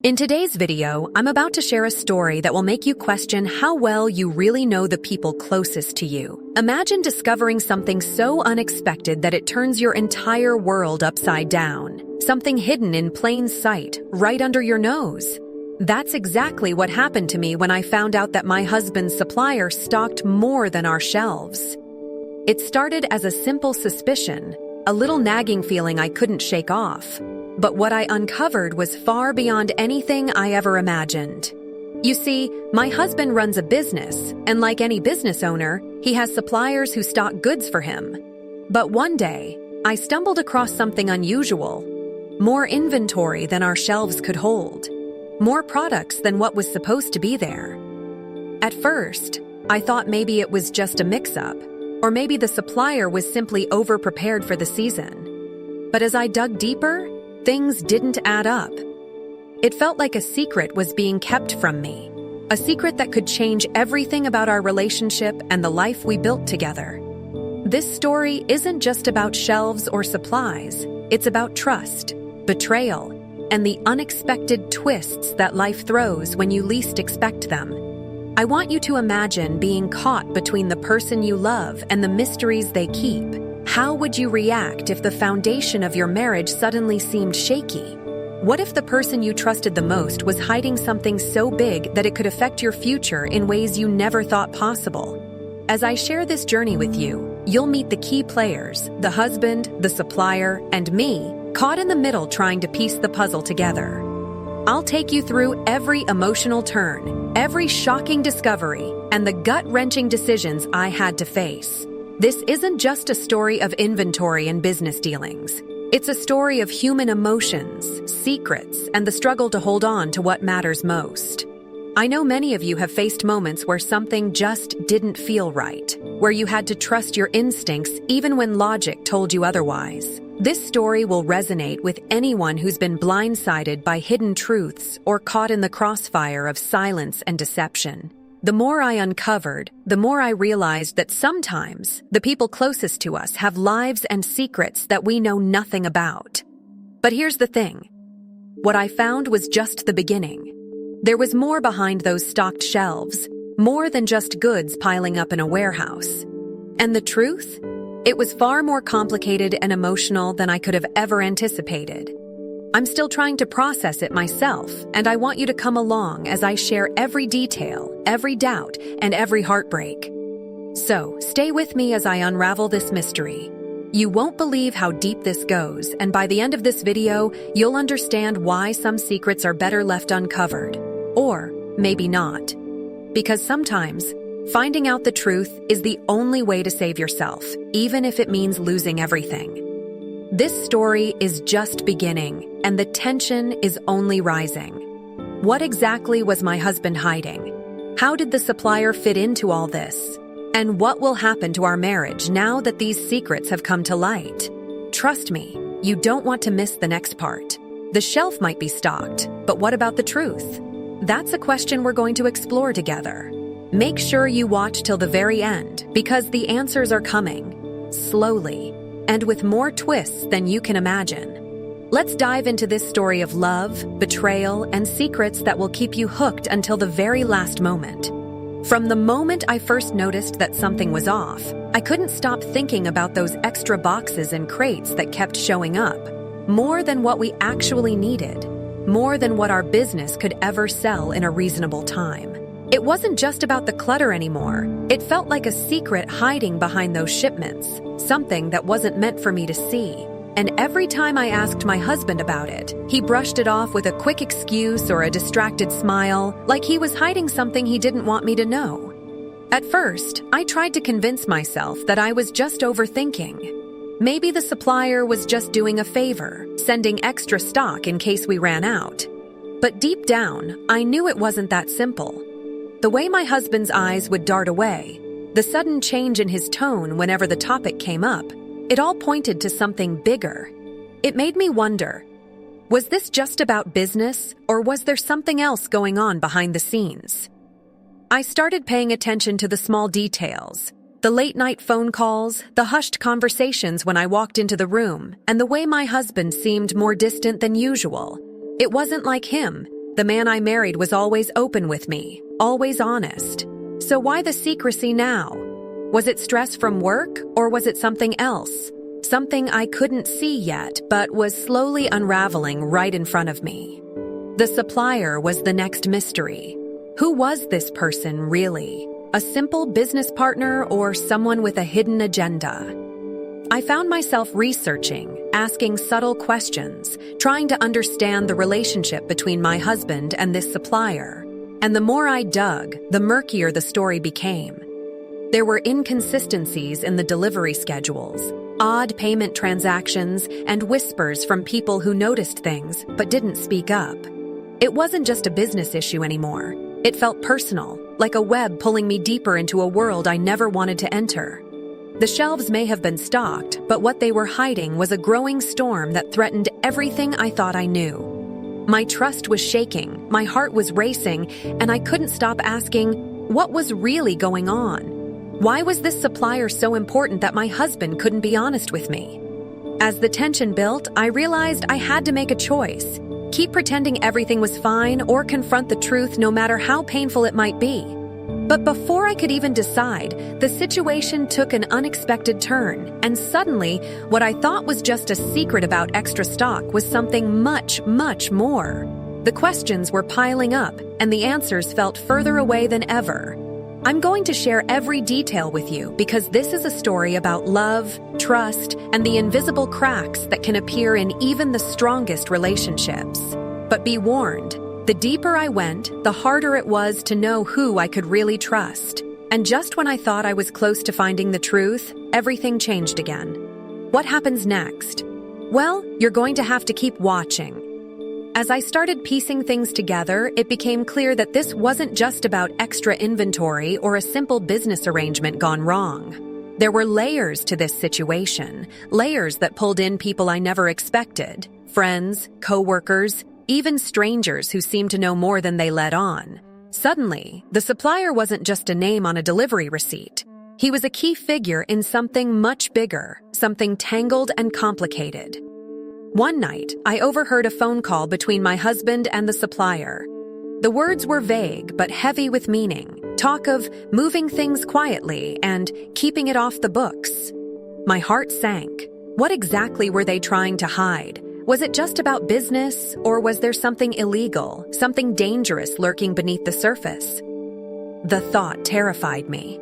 In today's video, I'm about to share a story that will make you question how well you really know the people closest to you. Imagine discovering something so unexpected that it turns your entire world upside down. Something hidden in plain sight, right under your nose. That's exactly what happened to me when I found out that my husband's supplier stocked more than our shelves. It started as a simple suspicion, a little nagging feeling I couldn't shake off. But what I uncovered was far beyond anything I ever imagined. You see, my husband runs a business, and like any business owner, he has suppliers who stock goods for him. But one day, I stumbled across something unusual. More inventory than our shelves could hold. More products than what was supposed to be there. At first, I thought maybe it was just a mix-up, or maybe the supplier was simply over-prepared for the season. But as I dug deeper, things didn't add up. It felt like a secret was being kept from me. A secret that could change everything about our relationship and the life we built together. This story isn't just about shelves or supplies. It's about trust, betrayal, and the unexpected twists that life throws when you least expect them. I want you to imagine being caught between the person you love and the mysteries they keep. How would you react if the foundation of your marriage suddenly seemed shaky? What if the person you trusted the most was hiding something so big that it could affect your future in ways you never thought possible? As I share this journey with you, you'll meet the key players, the husband, the supplier, and me, caught in the middle trying to piece the puzzle together. I'll take you through every emotional turn, every shocking discovery, and the gut-wrenching decisions I had to face. This isn't just a story of inventory and business dealings. It's a story of human emotions, secrets, and the struggle to hold on to what matters most. I know many of you have faced moments where something just didn't feel right, where you had to trust your instincts even when logic told you otherwise. This story will resonate with anyone who's been blindsided by hidden truths or caught in the crossfire of silence and deception. The more I uncovered, the more I realized that sometimes the people closest to us have lives and secrets that we know nothing about. But here's the thing. What I found was just the beginning. There was more behind those stocked shelves, more than just goods piling up in a warehouse. And the truth? It was far more complicated and emotional than I could have ever anticipated. I'm still trying to process it myself, and I want you to come along as I share every detail, every doubt, and every heartbreak. So, stay with me as I unravel this mystery. You won't believe how deep this goes, and by the end of this video, you'll understand why some secrets are better left uncovered. Or maybe not. Because sometimes, finding out the truth is the only way to save yourself, even if it means losing everything. This story is just beginning, and the tension is only rising. What exactly was my husband hiding? How did the supplier fit into all this? And what will happen to our marriage now that these secrets have come to light? Trust me, you don't want to miss the next part. The shelf might be stocked, but what about the truth? That's a question we're going to explore together. Make sure you watch till the very end, because the answers are coming, slowly, and with more twists than you can imagine. Let's dive into this story of love, betrayal, and secrets that will keep you hooked until the very last moment. From the moment I first noticed that something was off, I couldn't stop thinking about those extra boxes and crates that kept showing up. More than what we actually needed. More than what our business could ever sell in a reasonable time. It wasn't just about the clutter anymore. It felt like a secret hiding behind those shipments, something that wasn't meant for me to see. And every time I asked my husband about it, he brushed it off with a quick excuse or a distracted smile, like he was hiding something he didn't want me to know. At first, I tried to convince myself that I was just overthinking. Maybe the supplier was just doing a favor, sending extra stock in case we ran out. But deep down, I knew it wasn't that simple. The way my husband's eyes would dart away, the sudden change in his tone whenever the topic came up, it all pointed to something bigger. It made me wonder, was this just about business, or was there something else going on behind the scenes? I started paying attention to the small details, the late-night phone calls, the hushed conversations when I walked into the room, and the way my husband seemed more distant than usual. It wasn't like him. The man I married was always open with me, always honest. So why the secrecy now? Was it stress from work, or was it something else? Something I couldn't see yet, but was slowly unraveling right in front of me. The supplier was the next mystery. Who was this person, really? A simple business partner or someone with a hidden agenda? I found myself researching, asking subtle questions, trying to understand the relationship between my husband and this supplier. And the more I dug, the murkier the story became. There were inconsistencies in the delivery schedules, odd payment transactions, and whispers from people who noticed things but didn't speak up. It wasn't just a business issue anymore. It felt personal, like a web pulling me deeper into a world I never wanted to enter. The shelves may have been stocked, but what they were hiding was a growing storm that threatened everything I thought I knew. My trust was shaking, my heart was racing, and I couldn't stop asking, what was really going on? Why was this supplier so important that my husband couldn't be honest with me? As the tension built, I realized I had to make a choice. Keep pretending everything was fine or confront the truth no matter how painful it might be. But before I could even decide, the situation took an unexpected turn, and suddenly, what I thought was just a secret about extra stock was something much, much more. The questions were piling up, and the answers felt further away than ever. I'm going to share every detail with you because this is a story about love, trust, and the invisible cracks that can appear in even the strongest relationships. But be warned, the deeper I went, the harder it was to know who I could really trust. And just when I thought I was close to finding the truth, everything changed again. What happens next? Well, you're going to have to keep watching. As I started piecing things together, it became clear that this wasn't just about extra inventory or a simple business arrangement gone wrong. There were layers to this situation, layers that pulled in people I never expected, friends, co-workers, even strangers who seemed to know more than they let on. Suddenly, the supplier wasn't just a name on a delivery receipt. He was a key figure in something much bigger, something tangled and complicated. One night, I overheard a phone call between my husband and the supplier. The words were vague but heavy with meaning. Talk of moving things quietly and keeping it off the books. My heart sank. What exactly were they trying to hide? Was it just about business, or was there something illegal, something dangerous lurking beneath the surface? The thought terrified me.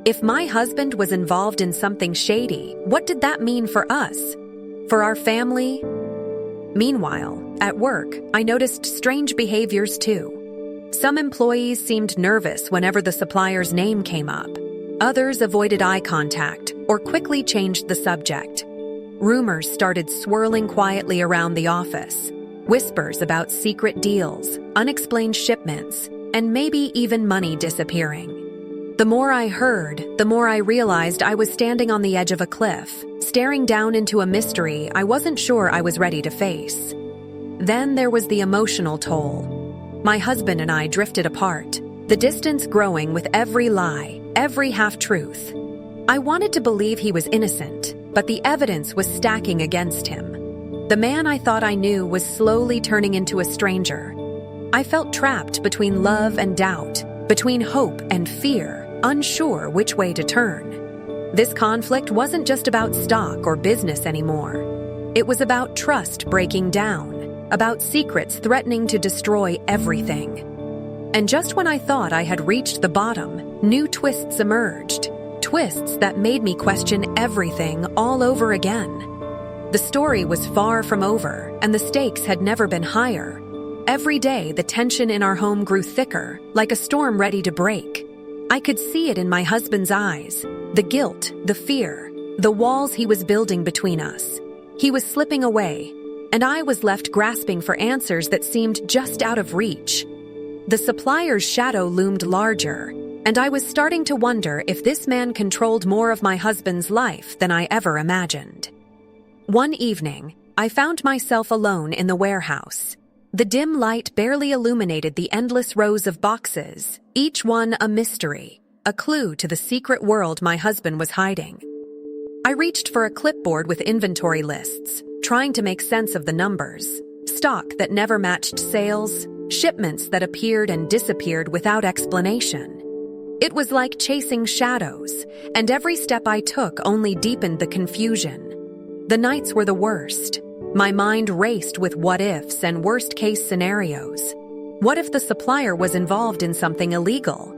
If my husband was involved in something shady, what did that mean for us? For our family? Meanwhile, at work, I noticed strange behaviors too. Some employees seemed nervous whenever the supplier's name came up. Others avoided eye contact or quickly changed the subject. Rumors started swirling quietly around the office. Whispers about secret deals, unexplained shipments, and maybe even money disappearing. The more I heard, the more I realized I was standing on the edge of a cliff, staring down into a mystery I wasn't sure I was ready to face. Then there was the emotional toll. My husband and I drifted apart, the distance growing with every lie, every half-truth. I wanted to believe he was innocent, but the evidence was stacking against him. The man I thought I knew was slowly turning into a stranger. I felt trapped between love and doubt, between hope and fear, unsure which way to turn. This conflict wasn't just about stock or business anymore. It was about trust breaking down, about secrets threatening to destroy everything. And just when I thought I had reached the bottom, new twists emerged. Twists that made me question everything all over again. The story was far from over, and the stakes had never been higher. Every day, the tension in our home grew thicker, like a storm ready to break. I could see it in my husband's eyes, the guilt, the fear, the walls he was building between us. He was slipping away, and I was left grasping for answers that seemed just out of reach. The supplier's shadow loomed larger, and I was starting to wonder if this man controlled more of my husband's life than I ever imagined. One evening, I found myself alone in the warehouse. The dim light barely illuminated the endless rows of boxes, each one a mystery, a clue to the secret world my husband was hiding. I reached for a clipboard with inventory lists, trying to make sense of the numbers. Stock that never matched sales, shipments that appeared and disappeared without explanation. It was like chasing shadows, and every step I took only deepened the confusion. The nights were the worst. My mind raced with what-ifs and worst-case scenarios. What if the supplier was involved in something illegal?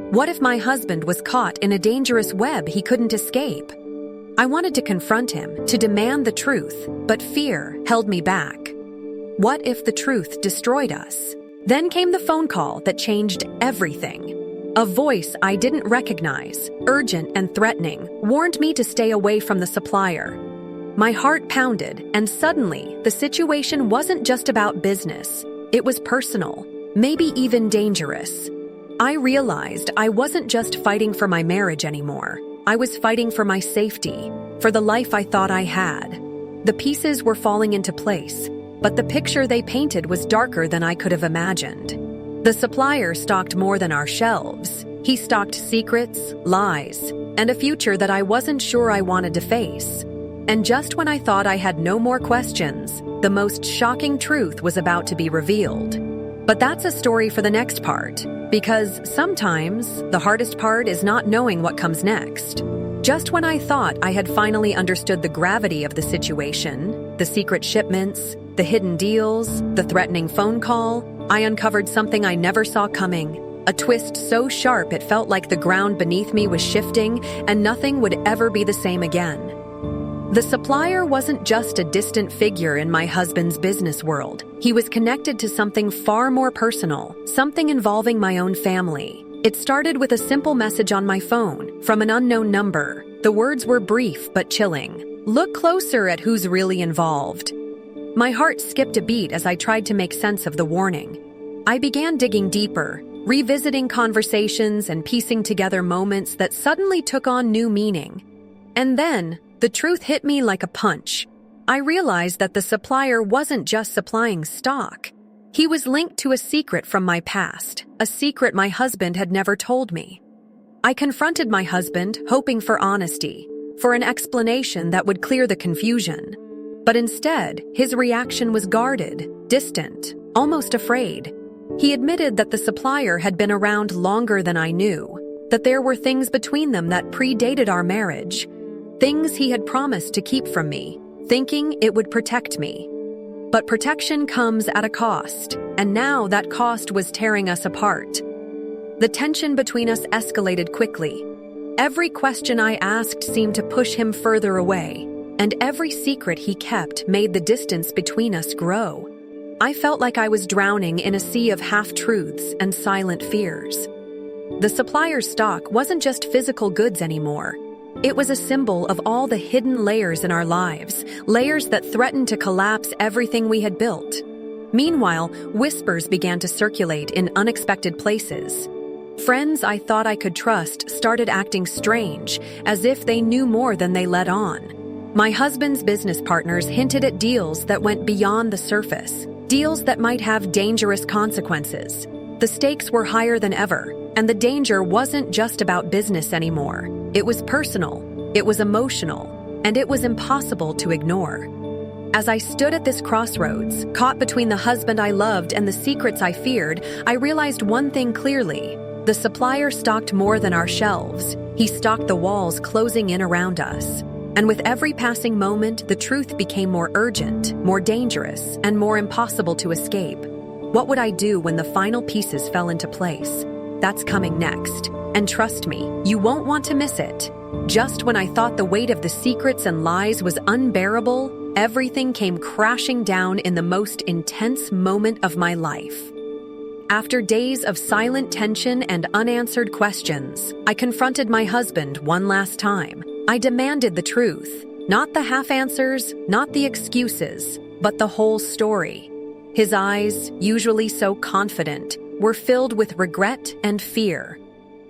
What if my husband was caught in a dangerous web he couldn't escape? I wanted to confront him, to demand the truth, but fear held me back. What if the truth destroyed us? Then came the phone call that changed everything. A voice I didn't recognize, urgent and threatening, warned me to stay away from the supplier. My heart pounded, and suddenly, the situation wasn't just about business. It was personal, maybe even dangerous. I realized I wasn't just fighting for my marriage anymore. I was fighting for my safety, for the life I thought I had. The pieces were falling into place, but the picture they painted was darker than I could have imagined. The supplier stocked more than our shelves. He stocked secrets, lies, and a future that I wasn't sure I wanted to face. And just when I thought I had no more questions, the most shocking truth was about to be revealed. But that's a story for the next part, because sometimes the hardest part is not knowing what comes next. Just when I thought I had finally understood the gravity of the situation, the secret shipments, the hidden deals, the threatening phone call, I uncovered something I never saw coming. A twist so sharp it felt like the ground beneath me was shifting and nothing would ever be the same again. The supplier wasn't just a distant figure in my husband's business world. He was connected to something far more personal, something involving my own family. It started with a simple message on my phone from an unknown number. The words were brief but chilling. "Look closer at who's really involved." My heart skipped a beat as I tried to make sense of the warning. I began digging deeper, revisiting conversations and piecing together moments that suddenly took on new meaning. And then, the truth hit me like a punch. I realized that the supplier wasn't just supplying stock. He was linked to a secret from my past, a secret my husband had never told me. I confronted my husband, hoping for honesty, for an explanation that would clear the confusion. But instead, his reaction was guarded, distant, almost afraid. He admitted that the supplier had been around longer than I knew, that there were things between them that predated our marriage, things he had promised to keep from me, thinking it would protect me. But protection comes at a cost, and now that cost was tearing us apart. The tension between us escalated quickly. Every question I asked seemed to push him further away, and every secret he kept made the distance between us grow. I felt like I was drowning in a sea of half-truths and silent fears. The supplier's stock wasn't just physical goods anymore. It was a symbol of all the hidden layers in our lives, layers that threatened to collapse everything we had built. Meanwhile, whispers began to circulate in unexpected places. Friends I thought I could trust started acting strange, as if they knew more than they let on. My husband's business partners hinted at deals that went beyond the surface, deals that might have dangerous consequences. The stakes were higher than ever, and the danger wasn't just about business anymore. It was personal, it was emotional, and it was impossible to ignore. As I stood at this crossroads, caught between the husband I loved and the secrets I feared, I realized one thing clearly. The supplier stocked more than our shelves. He stocked the walls closing in around us. And with every passing moment, the truth became more urgent, more dangerous, and more impossible to escape. What would I do when the final pieces fell into place? That's coming next. And trust me, you won't want to miss it. Just when I thought the weight of the secrets and lies was unbearable, everything came crashing down in the most intense moment of my life. After days of silent tension and unanswered questions, I confronted my husband one last time. I demanded the truth, not the half answers, not the excuses, but the whole story. His eyes, usually so confident, were filled with regret and fear.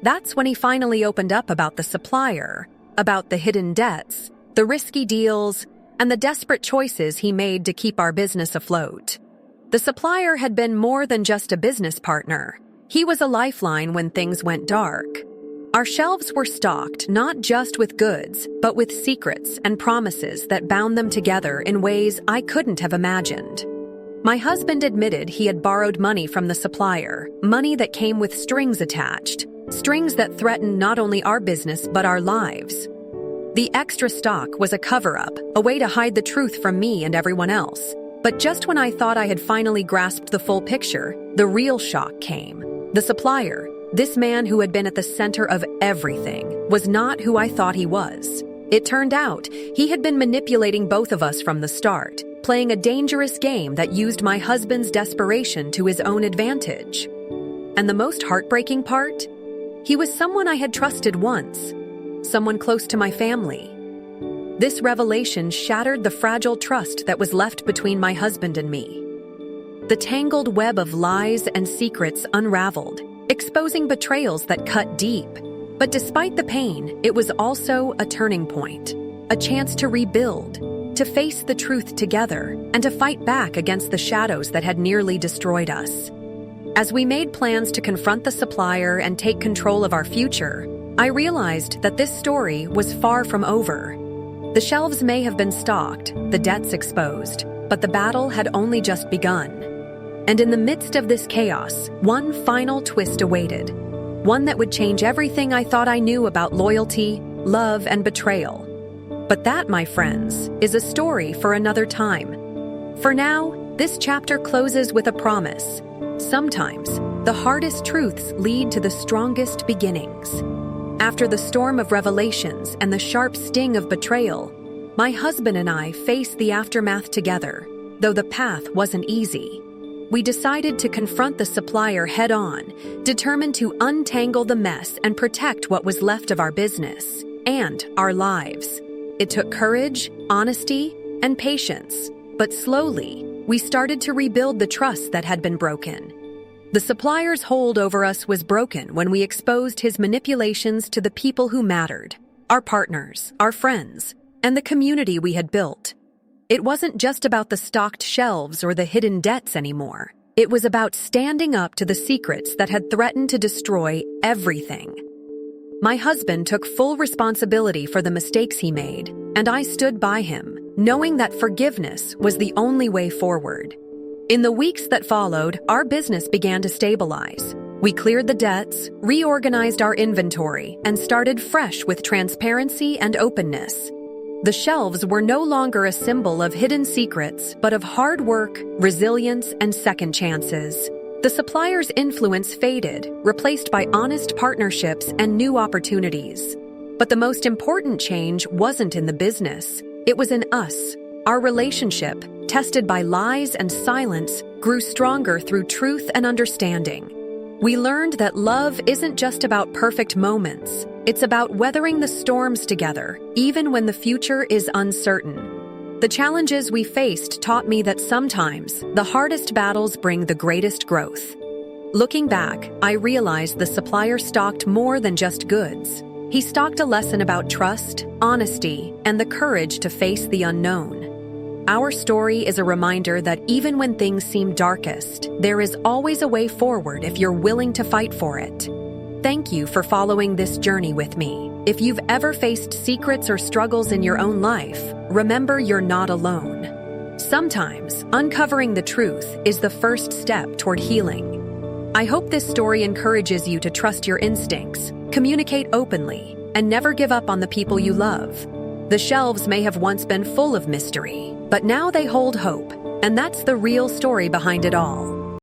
That's when he finally opened up about the supplier, about the hidden debts, the risky deals, and the desperate choices he made to keep our business afloat. The supplier had been more than just a business partner. He was a lifeline when things went dark. Our shelves were stocked not just with goods, but with secrets and promises that bound them together in ways I couldn't have imagined. My husband admitted he had borrowed money from the supplier, money that came with strings attached, strings that threatened not only our business but our lives. The extra stock was a cover-up, a way to hide the truth from me and everyone else. But just when I thought I had finally grasped the full picture, the real shock came. The supplier, this man who had been at the center of everything, was not who I thought he was. It turned out he had been manipulating both of us from the start, playing a dangerous game that used my husband's desperation to his own advantage. And the most heartbreaking part? He was someone I had trusted once, someone close to my family. This revelation shattered the fragile trust that was left between my husband and me. The tangled web of lies and secrets unraveled, exposing betrayals that cut deep. But despite the pain, it was also a turning point, a chance to rebuild, to face the truth together, and to fight back against the shadows that had nearly destroyed us. As we made plans to confront the supplier and take control of our future, I realized that this story was far from over. The shelves may have been stocked, the debts exposed, but the battle had only just begun. And in the midst of this chaos, one final twist awaited. One that would change everything I thought I knew about loyalty, love, and betrayal. But that, my friends, is a story for another time. For now, this chapter closes with a promise. Sometimes, the hardest truths lead to the strongest beginnings. After the storm of revelations and the sharp sting of betrayal, my husband and I faced the aftermath together, though the path wasn't easy. We decided to confront the supplier head-on, determined to untangle the mess and protect what was left of our business and our lives. It took courage, honesty, and patience, but slowly, we started to rebuild the trust that had been broken. The supplier's hold over us was broken when we exposed his manipulations to the people who mattered, our partners, our friends, and the community we had built. It wasn't just about the stocked shelves or the hidden debts anymore. It was about standing up to the secrets that had threatened to destroy everything. My husband took full responsibility for the mistakes he made, and I stood by him, knowing that forgiveness was the only way forward. In the weeks that followed, our business began to stabilize. We cleared the debts, reorganized our inventory, and started fresh with transparency and openness. The shelves were no longer a symbol of hidden secrets, but of hard work, resilience, and second chances. The supplier's influence faded, replaced by honest partnerships and new opportunities. But the most important change wasn't in the business. It was in us. Our relationship, tested by lies and silence, grew stronger through truth and understanding. We learned that love isn't just about perfect moments. It's about weathering the storms together, even when the future is uncertain. The challenges we faced taught me that sometimes the hardest battles bring the greatest growth. Looking back, I realized the supplier stocked more than just goods. He stocked a lesson about trust, honesty, and the courage to face the unknown. Our story is a reminder that even when things seem darkest, there is always a way forward if you're willing to fight for it. Thank you for following this journey with me. If you've ever faced secrets or struggles in your own life, remember you're not alone. Sometimes, uncovering the truth is the first step toward healing. I hope this story encourages you to trust your instincts, communicate openly, and never give up on the people you love. The shelves may have once been full of mystery, but now they hold hope, and that's the real story behind it all.